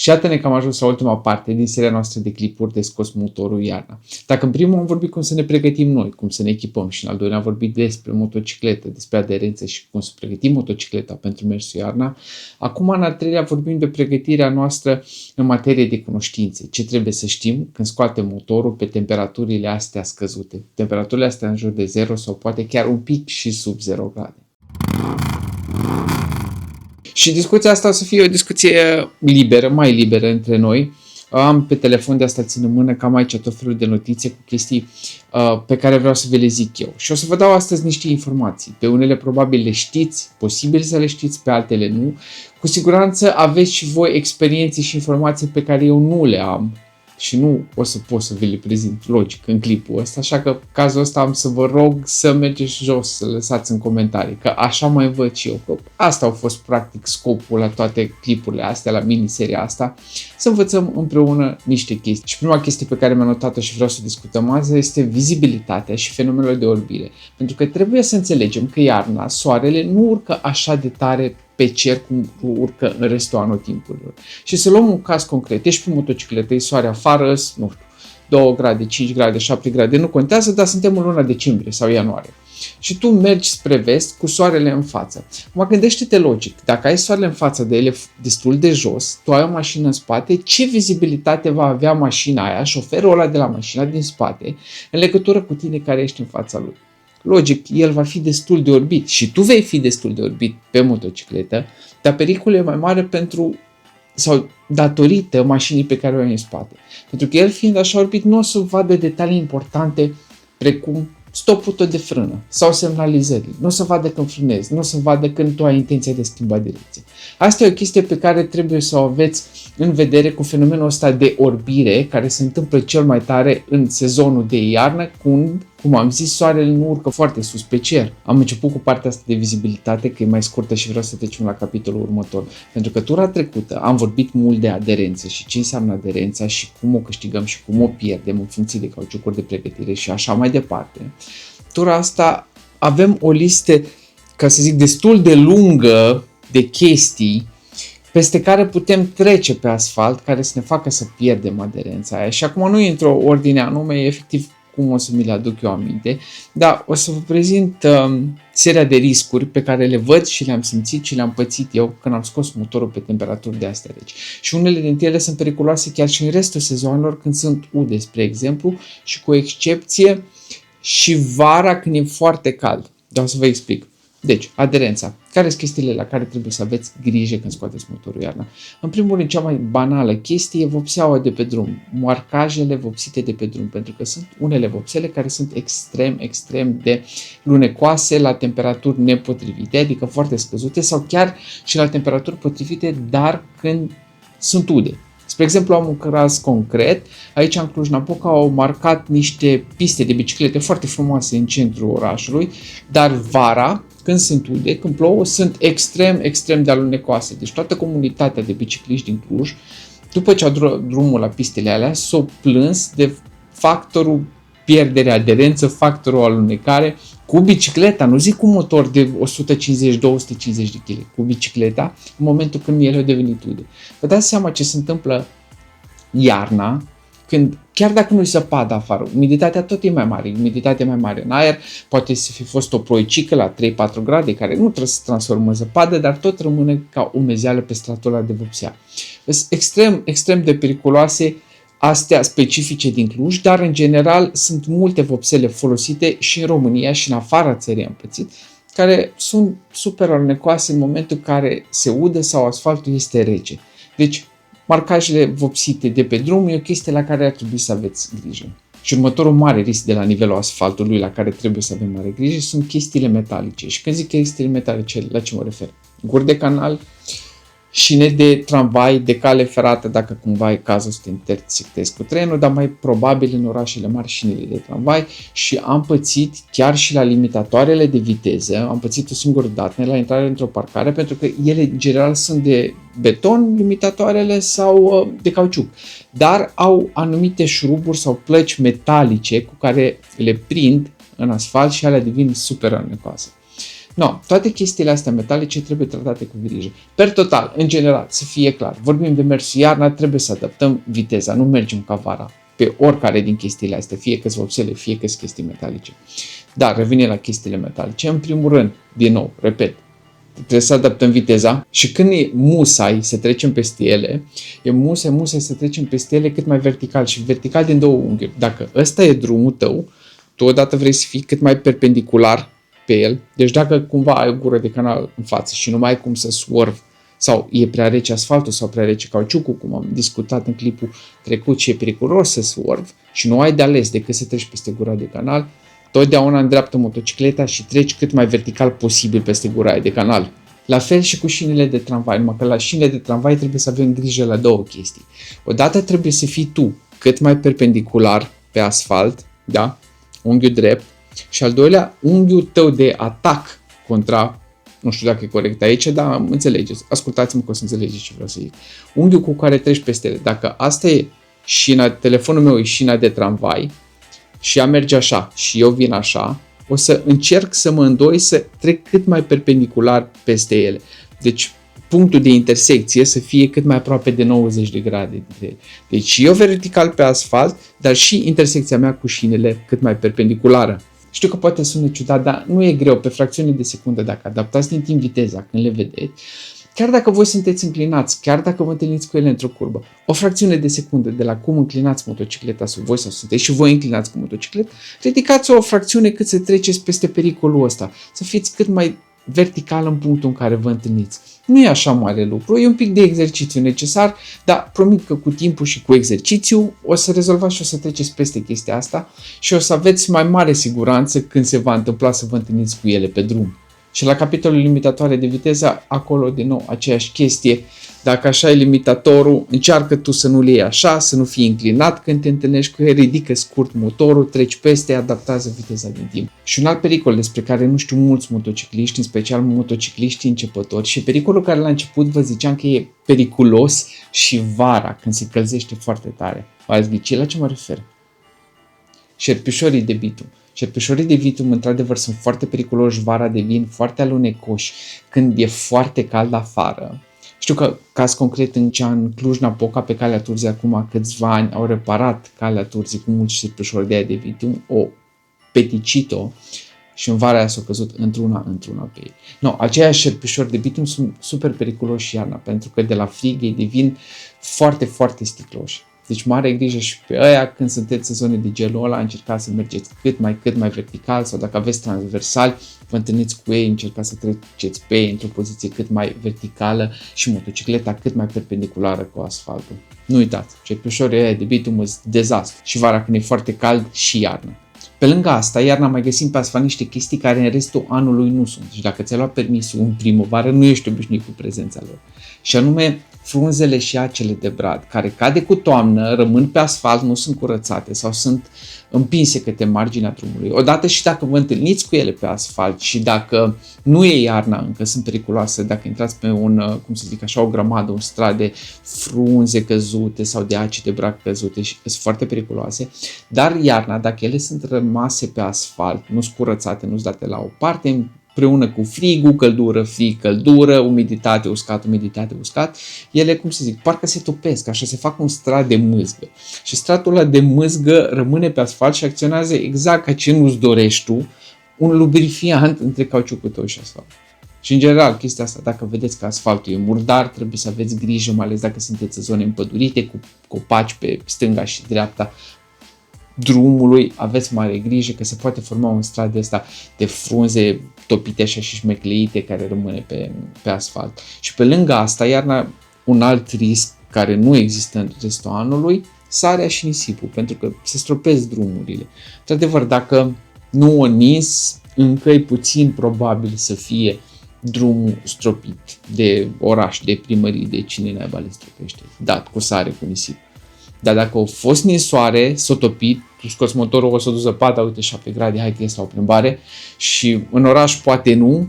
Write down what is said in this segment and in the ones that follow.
Și iată-ne că am ajuns la ultima parte din seria noastră de clipuri de scos motorul iarna. Dacă în primul am vorbit cum să ne pregătim noi, cum să ne echipăm și în al doilea am vorbit despre motocicletă, despre aderență și cum să pregătim motocicleta pentru mersul iarna, acum în al treilea vorbim de pregătirea noastră în materie de cunoștințe. Ce trebuie să știm când scoatem motorul pe temperaturile astea scăzute. Temperaturile astea în jur de 0 sau poate chiar un pic și sub 0 grade. Și discuția asta o să fie o discuție liberă, mai liberă între noi. Am pe telefon de asta țin în mână, cam aici tot felul de notițe cu chestii pe care vreau să vi le zic eu. Și o să vă dau astăzi niște informații. Pe unele probabil le știți, posibil să le știți, pe altele nu. Cu siguranță aveți și voi experiențe și informații pe care eu nu le am. Și nu o să pot să vi le prezint logic în clipul ăsta, așa că cazul ăsta am să vă rog să mergeți jos, să lăsați în comentarii, că așa mai văd și eu, că asta a fost practic scopul la toate clipurile astea, la miniseria asta, să învățăm împreună niște chestii. Și prima chestie pe care mi-am notat-o și vreau să discutăm azi este vizibilitatea și fenomenul de orbire. Pentru că trebuie să înțelegem că iarna, soarele nu urcă așa de tare pe cer cum urcă în restul anotimpurilor. Și să luăm un caz concret, ești pe motocicletă, e soare afară, nu știu, 2 grade, 5 grade, 7 grade, nu contează, dar suntem în luna decembrie sau ianuarie. Și tu mergi spre vest cu soarele în față. Mă gândește-te logic, dacă ai soarele în față de ele destul de jos, tu ai o mașină în spate, ce vizibilitate va avea mașina aia, șoferul ăla de la mașina din spate, în legătură cu tine care ești în fața lui? Logic, el va fi destul de orbit și tu vei fi destul de orbit pe motocicletă, dar pericolul e mai mare sau datorită mașinii pe care o ai în spate. Pentru că el fiind așa orbit nu o să vadă detalii importante precum stopul tău de frână sau semnalizările. Nu o să vadă când frânezi, nu o să vadă când tu ai intenția de schimba direcție. Asta e o chestie pe care trebuie să o aveți în vedere cu fenomenul ăsta de orbire care se întâmplă cel mai tare în sezonul de iarnă, când, cum am zis, soarele nu urcă foarte sus pe cer. Am început cu partea asta de vizibilitate, că e mai scurtă și vreau să trecem la capitolul următor. Pentru că tura trecută am vorbit mult de aderență și ce înseamnă aderența și cum o câștigăm și cum o pierdem în funcție de cauciucuri de pregătire și așa mai departe. Tura asta avem o listă, ca să zic, destul de lungă de chestii peste care putem trece pe asfalt, care să ne facă să pierdem aderența aia. Și acum nu e într-o ordine anume, e efectiv cum o să mi le aduc eu aminte, dar o să vă prezint seria de riscuri pe care le văd și le-am simțit și le-am pățit eu când am scos motorul pe temperaturi de astea reci. Și unele dintre ele sunt periculoase chiar și în restul sezoanelor când sunt ude, spre exemplu, și cu excepție și vara când e foarte cald. Dar o să vă explic. Deci, aderența. Care sunt chestiile la care trebuie să aveți grijă când scoateți motorul iarna? În primul rând, cea mai banală chestie e vopseaua de pe drum, marcajele vopsite de pe drum, pentru că sunt unele vopsele care sunt extrem de lunecoase la temperaturi nepotrivite, adică foarte scăzute sau chiar și la temperaturi potrivite, dar când sunt ude. Spre exemplu, am un caz concret, aici în Cluj-Napoca au marcat niște piste de biciclete foarte frumoase în centrul orașului, dar vara, când sunt ude, când plouă, sunt extrem de alunecoase. Deci toată comunitatea de bicicliști din Cluj, după ce au drumul la pistele alea, s-au plâns de factorul pierdere aderență, factorul alunecare, cu bicicleta, nu zic cu motor de 150-250 de kg, cu bicicleta, în momentul când ele au devenit ude. Vă dați seama ce se întâmplă iarna, când, chiar dacă nu-i zăpadă afară, umiditatea tot e mai mare, umiditatea mai mare în aer, poate să fi fost o ploicică la 3-4 grade, care nu trebuie să se transformă în zăpadă, dar tot rămâne ca umezeală pe stratul ăla de vopsea. Sunt extrem de periculoase astea specifice din Cluj, dar în general sunt multe vopsele folosite și în România și în afara țării am pățit, care sunt super alunecoase în momentul în care se udă sau asfaltul este rece. Deci, marcajele vopsite de pe drum e o chestie la care ar trebui să aveți grijă. Și următorul mare risc de la nivelul asfaltului la care trebuie să avem mare grijă sunt chestiile metalice. Și când zic chestiile metalice, la ce mă refer? Guri de canal, șine de tramvai, de cale ferată, dacă cumva e cazul să te intersectezi cu trenul, dar mai probabil în orașele mari șinele de tramvai și am pățit chiar și la limitatoarele de viteză, am pățit o singură dată la intrare într-o parcare, pentru că ele în general sunt de beton, limitatoarele, sau de cauciuc, dar au anumite șuruburi sau plăci metalice cu care le prind în asfalt și alea devin super alunecoase. No, toate chestiile astea metalice trebuie tratate cu grijă. Per total, în general, să fie clar, vorbim de mers iarna, trebuie să adaptăm viteza, nu mergem ca vara pe oricare din chestiile astea, fie că sunt vopsele, fie că sunt chestii metalice. Dar revenim la chestiile metalice. În primul rând, din nou, repet, trebuie să adaptăm viteza și când e musai să trecem peste ele, e musai să trecem peste ele cât mai vertical și vertical din două unghiuri. Dacă ăsta e drumul tău, tu odată vrei să fii cât mai perpendicular pe el, deci dacă cumva ai o gură de canal în față și nu mai ai cum să swerve sau e prea rece asfaltul sau prea rece cauciucul, cum am discutat în clipul trecut și e periculos să swerve și nu ai de ales decât să treci peste gura de canal, totdeauna îndreaptă motocicleta și treci cât mai vertical posibil peste gura de canal. La fel și cu șinele de tramvai, numai că la șinele de tramvai trebuie să avem grijă la două chestii. Odată trebuie să fii tu cât mai perpendicular pe asfalt, da? Unghiul drept, și al doilea, unghiul tău de atac contra, nu știu dacă e corect aici, dar înțelegeți, ascultați-mă că o să înțelegeți ce vreau să zic. Unghiul cu care treci peste ele, dacă asta e șina, telefonul meu e șina de tramvai și ea merge așa și eu vin așa, o să încerc să mă îndoi să trec cât mai perpendicular peste ele. Deci punctul de intersecție să fie cât mai aproape de 90 de grade dintre ele. Deci eu vertical pe asfalt, dar și intersecția mea cu șinele cât mai perpendiculară. Știu că poate sună ciudat, dar nu e greu. Pe fracțiune de secundă, dacă adaptați din timp viteza când le vedeți, chiar dacă voi sunteți înclinați, chiar dacă vă întâlniți cu ele într-o curbă, o fracțiune de secundă de la cum înclinați motocicleta sub voi sau sunteți și voi înclinați cu motocicleta, ridicați o fracțiune cât să treceți peste pericolul ăsta, să fiți cât mai vertical în punctul în care vă întâlniți. Nu e așa mare lucru, e un pic de exercițiu necesar, dar promit că cu timpul și cu exercițiu o să rezolvați și o să treceți peste chestia asta și o să aveți mai mare siguranță când se va întâmpla să vă întâlniți cu ele pe drum. Și la capitolul limitatoare de viteză, acolo din nou aceeași chestie. Dacă așa e limitatorul, încearcă tu să nu le iei așa, să nu fii înclinat când te întâlnești cu el, ridică scurt motorul, treci peste, adaptează viteza din timp. Și un alt pericol despre care nu știu mulți motocicliști, în special motocicliști începători, și pericolul care la început vă ziceam că e periculos și vara, când se călzește foarte tare. V-ați ghicit la ce mă refer? Șerpișorii de bitum. Șerpișorii de bitum, într-adevăr, sunt foarte periculoși vara, devin foarte alunecoși când e foarte cald afară. Știu că, caz concret, în Cluj-Napoca, pe calea Turzii, acum câțiva ani, au reparat calea Turzii cu mulți șerpișori de aia de bitum, o peticit-o și în vara aia s-au căzut într-una pe ei. No, aceiași șerpișori de bitum sunt super periculoși iarna, pentru că de la frig ei devin foarte, foarte sticloși. Deci mare grijă și pe aia când sunteți în zone de gelul ăla, încercați să mergeți cât mai vertical sau dacă aveți transversali, vă întâlniți cu ei, încercați să treceți pe ei într-o poziție cât mai verticală și motocicleta cât mai perpendiculară cu asfaltul. Nu uitați, șerpișorii ăia de bitum sunt dezastru și vara când e foarte cald și iarna. Pe lângă asta, iarna mai găsim pe asfalt niște chestii care în restul anului nu sunt. Și dacă ți-ai luat permisul în primăvară, nu ești obișnuit cu prezența lor. Și anume, frunzele și acele de brad, care cade cu toamnă, rămân pe asfalt, nu sunt curățate sau sunt împinse către marginea drumului. Odată și dacă vă întâlniți cu ele pe asfalt și dacă nu e iarna încă, sunt periculoase, dacă intrați pe o grămadă, un strat de frunze căzute sau de aci de brad căzute și sunt foarte periculoase, dar iarna, dacă ele sunt rămase pe asfalt, nu sunt curățate, nu sunt date la o parte, împreună cu frigul, căldură, frig, căldură, umiditate, uscat, umiditate, uscat, ele, parcă se topesc, așa se fac un strat de mâzgă. Și stratul ăla de mâzgă rămâne pe asfalt și acționează exact ca ce nu-ți dorești tu, un lubrifiant între cauciucul tău și asfalt. Și în general, chestia asta, dacă vedeți că asfaltul e murdar, trebuie să aveți grijă, mai ales dacă sunteți în zone împădurite, cu copaci pe stânga și dreapta drumului, aveți mare grijă că se poate forma un strat de ăsta de frunze topite așa și șmecleite care rămâne pe asfalt. Și pe lângă asta, iarna, un alt risc care nu există în restul anului, sarea și nisipul, pentru că se stropesc drumurile. Într-adevăr, dacă nu o nins, încă e puțin probabil să fie drumul stropit de oraș, de primărie, de cine naiba le stropește, dat cu sare, cu nisip. Dar dacă a fost ninsoare, s-a topit, tu scoți motorul, o să duci zăpada, uite 7 grade, hai că ies la o plimbare și în oraș poate nu,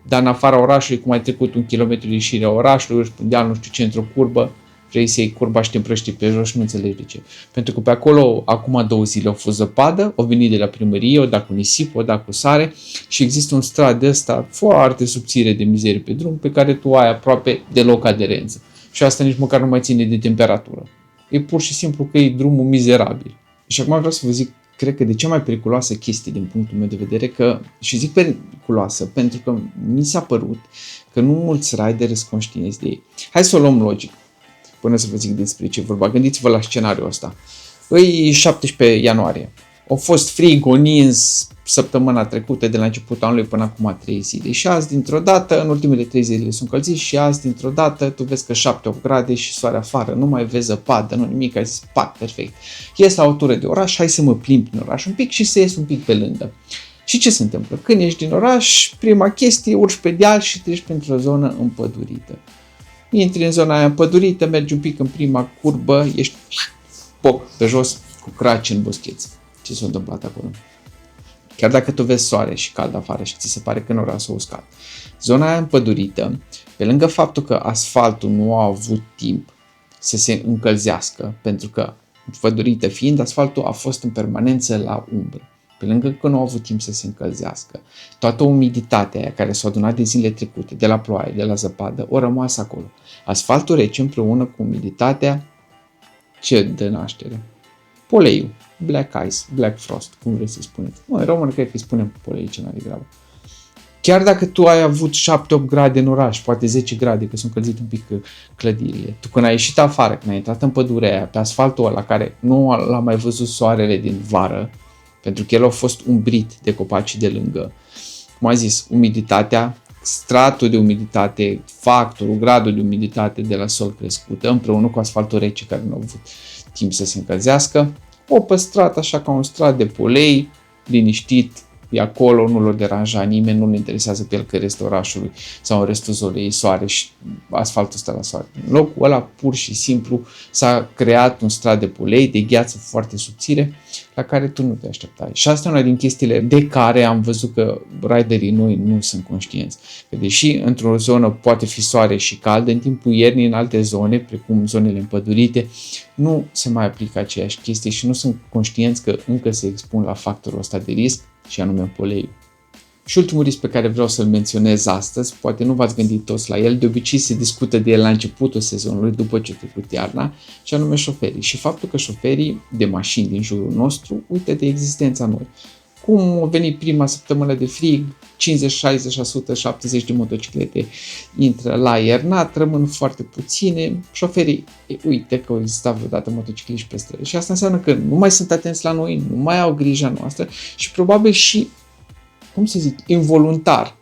dar în afara orașului, cum ai trecut 1 kilometru de ieșirea orașului, urci pe deal, nu știu ce, într-o curbă, vrei să iei curba și te împrăști pe jos și nu înțelegi de ce. Pentru că pe acolo, acum 2 zile, au fost zăpadă, au venit de la primărie, o dat cu nisip, o dat cu sare și există un strat de ăsta foarte subțire de mizerie pe drum pe care tu ai aproape deloc aderență. Și asta nici măcar nu mai ține de temperatură. E pur și simplu că e drumul mizerabil. Și acum vreau să vă zic, cred că de cea mai periculoasă chestie din punctul meu de vedere, și zic periculoasă pentru că mi s-a părut că nu mulți rideri sunt conștienți de ei. Hai să o luăm logic, până să vă zic despre ce vorba. Gândiți-vă la scenariul ăsta. Îi 17 ianuarie. Au fost frig, o nins săptămâna trecută, de la începutul anului până acum 3 zile. Și azi, dintr-o dată, în ultimele 3 zile sunt încălziți și azi, dintr-o dată, tu vezi că 7-8 grade și soare afară, nu mai vezi zăpadă, nu nimic, ai zis, pac, perfect. Ies la o tură de oraș, hai să mă plimb în oraș un pic și să ies un pic pe lângă. Și ce se întâmplă? Când ești din oraș, prima chestie, urci pe deal și treci printr-o zonă împădurită. Intri în zona aia împădurită, mergi un pic în prima curbă, ești poc pe jos cu craci în boscheți. Ce s-a întâmplat acolo? Chiar dacă tu vezi soare și cald afară și ți se pare că nora s-a uscat. Zona aia împădurită, pe lângă faptul că asfaltul nu a avut timp să se încălzească, pentru că împădurită fiind, asfaltul a fost în permanență la umbră. Pe lângă că nu a avut timp să se încălzească, toată umiditatea aia care s-a adunat de zile trecute, de la ploaie, de la zăpadă, o rămas acolo. Asfaltul rece împreună cu umiditatea, ce dă naștere? Poleiul, black ice, black frost, cum vreți să-i spuneți. În română cred că îi spunem polei ce mai degrabă. Chiar dacă tu ai avut 7-8 grade în oraș, poate 10 grade, că sunt încălzit un pic clădirile, tu când ai ieșit afară, când ai intrat în pădurea aia, pe asfaltul ăla care nu l-a mai văzut soarele din vară, pentru că el a fost umbrit de copacii de lângă, cum am zis, umiditatea, stratul de umiditate, factorul, gradul de umiditate de la sol crescută, împreună cu asfaltul rece care nu a avut timp să se încălzească, o păstrat așa ca un strat de polei, liniștit, e acolo, nu l-o deranja nimeni, nu-l interesează pe el că restul orașului sau în restul zonei e soare și asfaltul stă la soare. În locul ăla, pur și simplu, s-a creat un strat de polei, de gheață foarte subțire, la care tu nu te așteptai. Și asta e una din chestiile de care am văzut că riderii noi nu sunt conștienți. Că deși într-o zonă poate fi soare și cald, în timpul iernii în alte zone, precum zonele împădurite, nu se mai aplică aceeași chestie și nu sunt conștienți că încă se expun la factorul ăsta de risc, și anume poleiul. Și ultimul risc pe care vreau să-l menționez astăzi, poate nu v-ați gândit toți la el, de obicei se discută de el la începutul sezonului, după ce a trecut iarna, și anume șoferii. Și faptul că șoferii de mașini din jurul nostru uită de existența noi. Cum a venit prima săptămână de frig, 50, 60, 100, 70 de motociclete intră la iernat, rămân foarte puține, șoferii uită că au existat vreodată motocicliști pe străzi. Și asta înseamnă că nu mai sunt atenți la noi, nu mai au grija noastră și probabil și, cum să zic, involuntar,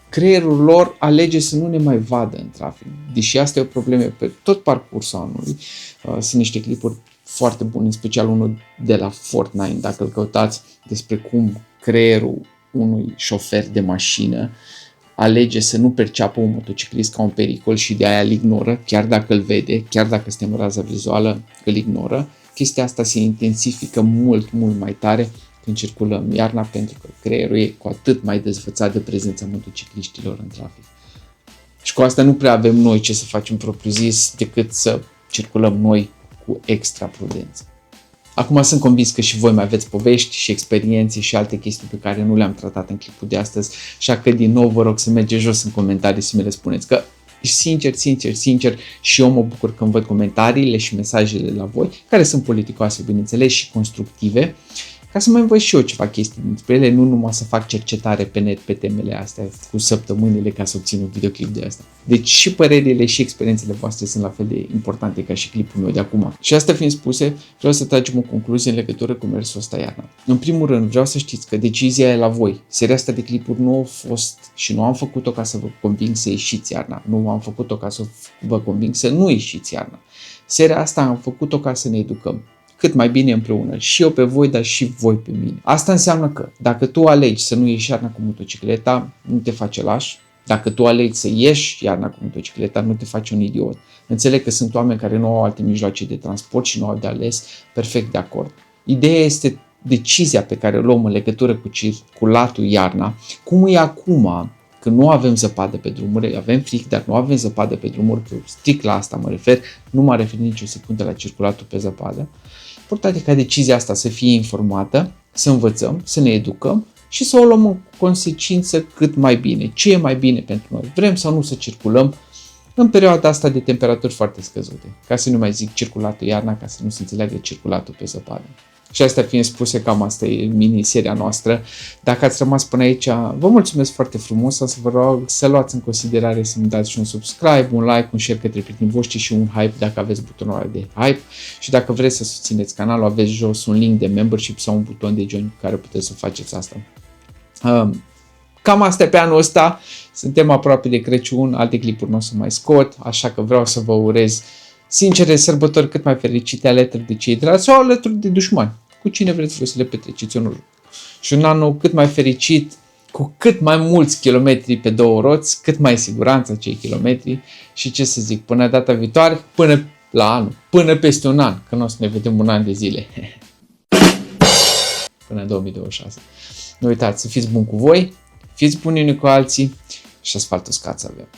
creierul lor alege să nu ne mai vadă în trafic. Deși asta e o problemă pe tot parcursul anului. Sunt niște clipuri foarte bune, în special unul de la Fortnite, dacă îl căutați, despre cum creierul unui șofer de mașină alege să nu perceapă un motociclist ca un pericol și de aia îl ignoră, chiar dacă îl vede, chiar dacă suntem în raza vizuală, îl ignoră. Chestia asta se intensifică mult, mult mai tare când circulăm iarna, pentru că creierul e cu atât mai dezvățat de prezența motocicliștilor în trafic. Și cu asta nu prea avem noi ce să facem propriu zis decât să circulăm noi cu extra prudență. Acum sunt convins că și voi mai aveți povești și experiențe și alte chestii pe care nu le-am tratat în clipul de astăzi, așa că din nou vă rog să mergeți jos în comentarii să mi le spuneți, că sincer și eu mă bucur când văd comentariile și mesajele la voi, care sunt politicoase, bineînțeles, și constructive, ca să mai învăț și eu ceva chestii despre ele, nu numai să fac cercetare pe net pe temele astea cu săptămânile ca să obțin un videoclip de asta. Deci și părerile și experiențele voastre sunt la fel de importante ca și clipul meu de acum. Și asta fiind spuse, vreau să tragem o concluzie în legătură cu mersul ăsta iarna. În primul rând, vreau să știți că decizia e la voi. Seria asta de clipuri nu a fost și nu am făcut-o ca să vă conving să ieșiți iarna. Nu am făcut-o ca să vă conving să nu ieșiți iarna. Seria asta am făcut-o ca să ne educăm cât mai bine împreună, și eu pe voi, dar și voi pe mine. Asta înseamnă că dacă tu alegi să nu ieși iarna cu motocicleta, nu te face laș. Dacă tu alegi să ieși iarna cu motocicleta, nu te faci un idiot. Înțeleg că sunt oameni care nu au alte mijloace de transport și nu au de ales, perfect de acord. Ideea este decizia pe care o luăm în legătură cu circulatul iarna, cum e acum, când nu avem zăpadă pe drumuri, avem fric, dar nu avem zăpadă pe drumuri, că strict la asta mă refer, nu mă refer nicio secundă la circulatul pe zăpadă. Important e ca decizia asta să fie informată, să învățăm, să ne educăm și să o luăm în consecință cât mai bine. Ce e mai bine pentru noi? Vrem sau nu să circulăm în perioada asta de temperaturi foarte scăzute? Ca să nu mai zic circulatul iarna, ca să nu se înțeleagă circulatul pe zăpadă. Și astea fiind spuse, cam asta e miniseria noastră. Dacă ați rămas până aici, vă mulțumesc foarte frumos, o să vă rog să luați în considerare să-mi dați și un subscribe, un like, un share către prietenii voștri și un hype dacă aveți butonul ăla de hype. Și dacă vreți să susțineți canalul, aveți jos un link de membership sau un buton de join cu care puteți să faceți asta. Cam asta e pe anul ăsta, suntem aproape de Crăciun, alte clipuri nu o să mai scot, așa că vreau să vă urez sincere sărbători cât mai fericite alături de cei dragi sau alături de dușmani, cu cine vreți voi să le petreceți și un an cât mai fericit, cu cât mai mulți kilometri pe două roți, cât mai siguranță acei kilometri și ce să zic, până data viitoare, până la anul, până peste un an, că nu o să ne vedem un an de zile. Până în 2026. Nu uitați să fiți buni cu voi, fiți buni unii cu alții și asfaltul scat să avem.